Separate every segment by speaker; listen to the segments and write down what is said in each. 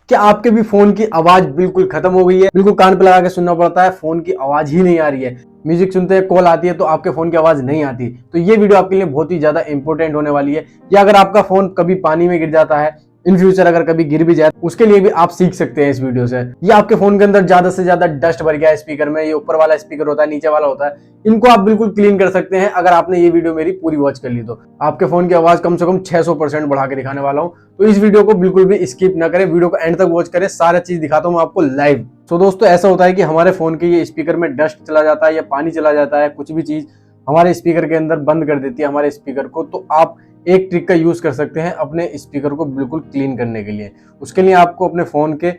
Speaker 1: क्या आपके भी फोन की आवाज बिल्कुल खत्म हो गई है, बिल्कुल कान पे लगा के सुनना पड़ता है, फोन की आवाज ही नहीं आ रही है, म्यूजिक सुनते हैं कॉल आती है तो आपके फोन की आवाज नहीं आती, तो ये वीडियो आपके लिए बहुत ही ज्यादा इंपॉर्टेंट होने वाली है। या अगर आपका फोन कभी पानी में गिर जाता है, इन फ्यूचर अगर कभी गिर भी जाए, उसके लिए भी आप सीख सकते हैं इस वीडियो से। ये आपके फोन के अंदर ज्यादा से ज्यादा डस्ट भर गया है स्पीकर में, ये ऊपर वाला स्पीकर होता है, नीचे वाला होता है, इनको आप बिल्कुल क्लीन कर सकते हैं अगर आपने ये वीडियो मेरी पूरी वॉच कर ली तो। आपके फोन की आवाज कम से कम 600% बढ़ा के दिखाने वाला हूं, तो इस वीडियो को बिल्कुल भी स्किप ना करें, वीडियो को एंड तक वॉच करें, सारा चीज दिखाता हूं मैं आपको लाइव। तो दोस्तों ऐसा होता है कि हमारे फोन के ये स्पीकर में डस्ट चला जाता है या पानी चला जाता है, कुछ भी चीज हमारे स्पीकर के अंदर बंद कर देती है हमारे स्पीकर को, तो आप एक ट्रिक का यूज कर सकते हैं अपने स्पीकर को बिल्कुल क्लीन करने के लिए। उसके लिए आपको अपने फोन के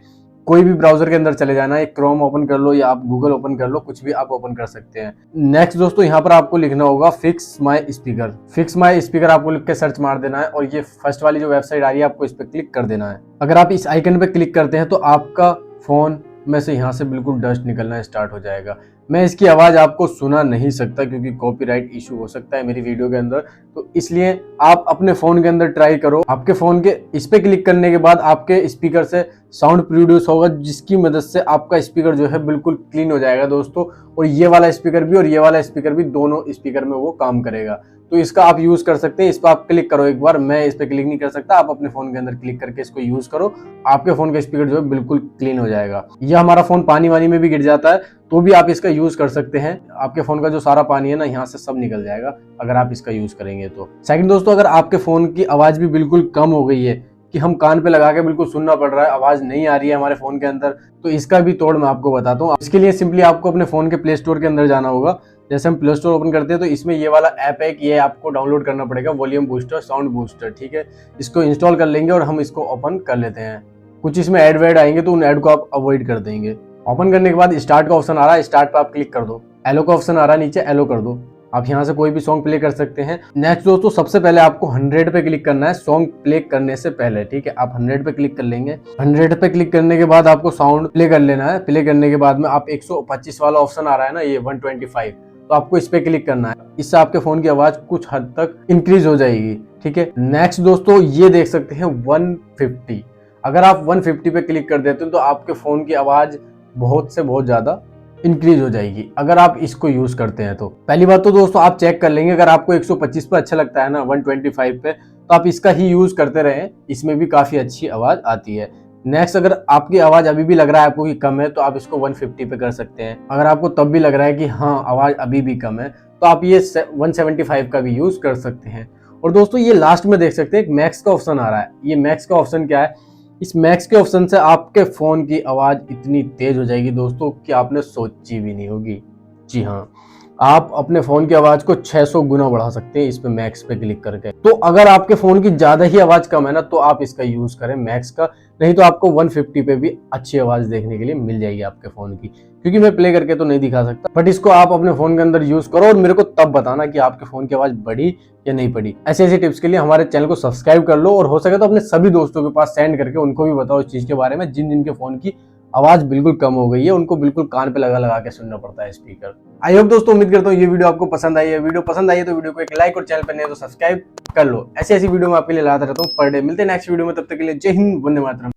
Speaker 1: कोई भी ब्राउजर के अंदर चले जाना है, क्रोम ओपन कर लो या आप गूगल ओपन कर लो, कुछ भी आप ओपन कर सकते हैं। नेक्स्ट दोस्तों यहाँ पर आपको लिखना होगा fix my speaker. Fix my speaker आपको लिख के सर्च मार देना है और ये फर्स्ट वाली जो वेबसाइट आ रही है आपको इस पर क्लिक कर देना है। अगर आप इस आइकन पे क्लिक करते हैं तो आपका फोन में से यहाँ से बिल्कुल डस्ट निकलना स्टार्ट हो जाएगा। मैं इसकी आवाज आपको सुना नहीं सकता क्योंकि कॉपीराइट इशू हो सकता है मेरी वीडियो के अंदर, तो इसलिए आप अपने फोन के अंदर ट्राई करो। आपके फोन के इस पे क्लिक करने के बाद आपके स्पीकर से साउंड प्रोड्यूस होगा, जिसकी मदद से आपका स्पीकर जो है बिल्कुल क्लीन हो जाएगा दोस्तों। और ये वाला स्पीकर भी और ये वाला स्पीकर भी, दोनों स्पीकर में वो काम करेगा, तो इसका आप यूज कर सकते हैं। इस पर आप क्लिक करो एक बार, मैं इस पर क्लिक नहीं कर सकता, आप अपने फोन के अंदर क्लिक करके इसको यूज करो, आपके फोन का स्पीकर जो है बिल्कुल क्लीन हो जाएगा। यह हमारा फोन पानी वानी में भी गिर जाता है तो भी आप इसका यूज कर सकते हैं, आपके फोन का जो सारा पानी है ना यहाँ से सब निकल जाएगा अगर आप इसका यूज करेंगे तो। सेकंड दोस्तों, अगर आपके फोन की आवाज भी बिल्कुल कम हो गई है कि हम कान पे लगा के बिल्कुल सुनना पड़ रहा है, आवाज नहीं आ रही है हमारे फोन के अंदर, तो इसका भी तोड़ मैं आपको बताता हूँ। इसके लिए सिंपली आपको अपने फोन के प्ले स्टोर के अंदर जाना होगा। जैसे हम प्ले स्टोर ओपन करते हैं तो इसमें ये वाला ऐप है कि ये आपको डाउनलोड करना पड़ेगा, वॉल्यूम बूस्टर साउंड बूस्टर, ठीक है। इसको इंस्टॉल कर लेंगे और हम इसको ओपन कर लेते हैं। कुछ इसमें ऐड वैड आएंगे तो उन ऐड को आप अवॉइड कर देंगे। ओपन करने के बाद स्टार्ट का ऑप्शन आ रहा है, स्टार्ट पे आप क्लिक कर दो। एलो का ऑप्शन आ रहा है नीचे, एलो कर दो। आप यहाँ से कोई भी सॉन्ग प्ले कर सकते हैं। नेक्स्ट दोस्तों, सबसे पहले आपको 100 पे क्लिक करना है सॉन्ग प्ले करने से पहले, ठीक है। आप 100 पे क्लिक कर लेंगे। 100 पे क्लिक करने के बाद आपको साउंड प्ले कर लेना है। प्ले करने के बाद में आप 125 वाला ऑप्शन आ रहा है ना, ये 125, तो आपको इस पे क्लिक करना है। इससे आपके फोन की आवाज कुछ हद तक इंक्रीज हो जाएगी, ठीक है। नेक्स्ट दोस्तों, ये देख सकते हैं 150। अगर आप 150 पे क्लिक कर देते हैं तो आपके फोन की आवाज बहुत से बहुत ज्यादा इंक्रीज हो जाएगी अगर आप इसको यूज करते हैं तो। पहली बात तो दोस्तों आप चेक कर लेंगे, अगर आपको 125 पे अच्छा लगता है ना 125 पे, तो आप इसका ही यूज करते रहें, इसमें भी काफी अच्छी आवाज आती है। नेक्स्ट, अगर आपकी आवाज अभी भी लग रहा है आपको कि कम है तो आप इसको 150 पे कर सकते हैं। अगर आपको तब भी लग रहा है कि हाँ आवाज अभी भी कम है तो आप ये 175 का भी यूज कर सकते हैं। और दोस्तों ये लास्ट में देख सकते हैं एक मैक्स का ऑप्शन आ रहा है। ये मैक्स का ऑप्शन क्या है? इस मैक्स के ऑप्शन से आपके फोन की आवाज इतनी तेज हो जाएगी दोस्तों कि आपने सोची भी नहीं होगी। जी हाँ, आप अपने फोन की आवाज को 600 गुना बढ़ा सकते हैं इस पे मैक्स पे क्लिक करके। तो अगर आपके फोन की ज्यादा ही आवाज कम है ना तो आप इसका यूज करें मैक्स का, नहीं तो आपको 150 पे भी अच्छी आवाज देखने के लिए मिल जाएगी आपके फोन की। क्योंकि मैं प्ले करके तो नहीं दिखा सकता, बट इसको आप अपने फोन के अंदर यूज करो और मेरे को तब बताना कि आपके फोन की आवाज बढ़ी या नहीं बढ़ी। ऐसे ऐसे टिप्स के लिए हमारे चैनल को सब्सक्राइब कर लो और हो सके तो अपने सभी दोस्तों के पास सेंड करके उनको भी बताओ इस चीज के बारे में, जिन जिनके फोन की आवाज बिल्कुल कम हो गई है, उनको बिल्कुल कान पे लगा लगा के सुनना पड़ता है स्पीकर। आई होप दोस्तों, उम्मीद करता हूँ ये वीडियो आपको पसंद आई है। वीडियो पसंद आई है तो वीडियो को एक लाइक और चैनल पर नहीं तो सब्सक्राइब कर लो। ऐसी ऐसी वीडियो मैं आपके लिए लाता रहता हूँ पर डे। मिलते हैं नेक्स्ट वीडियो में, तब तक के लिए जय हिंद, वंदे मातरम।